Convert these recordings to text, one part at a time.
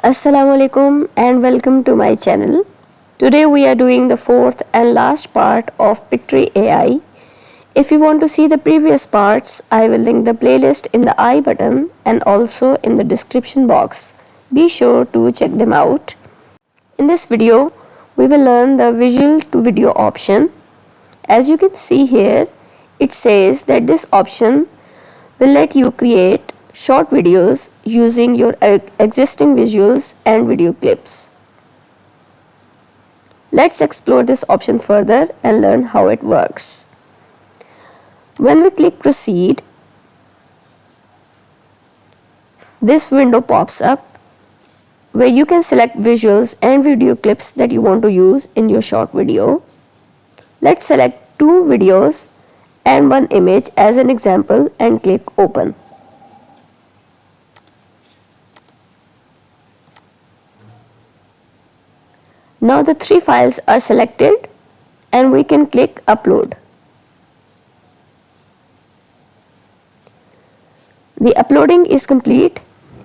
Assalamu alaikum and welcome to my channel. Today we are doing the fourth and last part of Pictory AI. If you want to see the previous parts, I will link the playlist in the I button and also in the description box. Be sure to check them out. In this video, we will learn the visual to video option. As you can see here, it says that this option will let you create short videos using your existing visuals and video clips. Let's explore this option further and learn how it works. When we click proceed, this window pops up where you can select visuals and video clips that you want to use in your short video. Let's select 2 videos and 1 image as an example and click open. Now the 3 files are selected and we can click upload. The uploading is complete.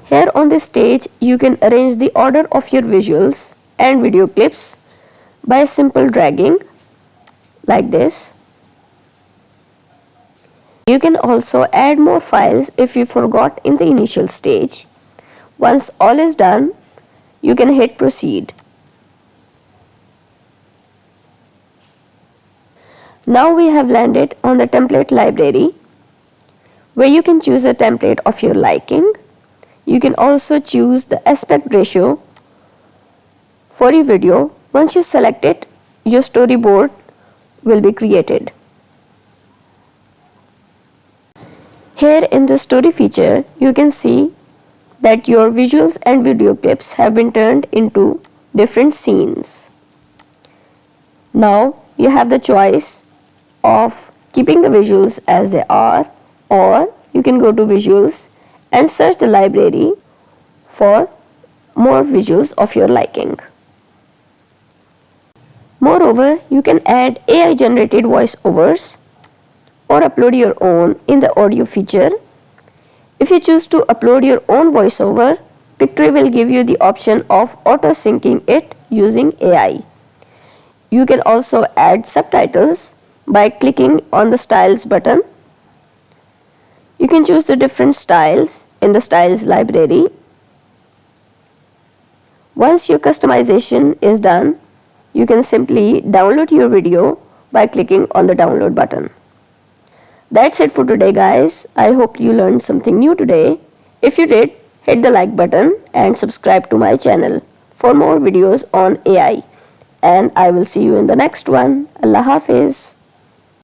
Here on this stage you can arrange the order of your visuals and video clips by simple dragging like this. You can also add more files if you forgot in the initial stage. Once all is done, you can hit proceed. Now we have landed on the template library where you can choose a template of your liking. You can also choose the aspect ratio for your video. Once you select it, your storyboard will be created. Here in the story feature, you can see that your visuals and video clips have been turned into different scenes. Now you have the choice of keeping the visuals as they are, or you can go to visuals and search the library for more visuals of your liking. Moreover, you can add AI generated voiceovers or upload your own in the audio feature. If you choose to upload your own voiceover, Pictory will give you the option of auto syncing it using AI. You can also add subtitles by clicking on the styles button. You can choose the different styles in the styles library. Once your customization is done, you can simply download your video by clicking on the download button. That's it for today, guys. I hope you learned something new today. If you did, hit the like button and subscribe to my channel for more videos on AI. And I will see you in the next one. Allah Hafiz.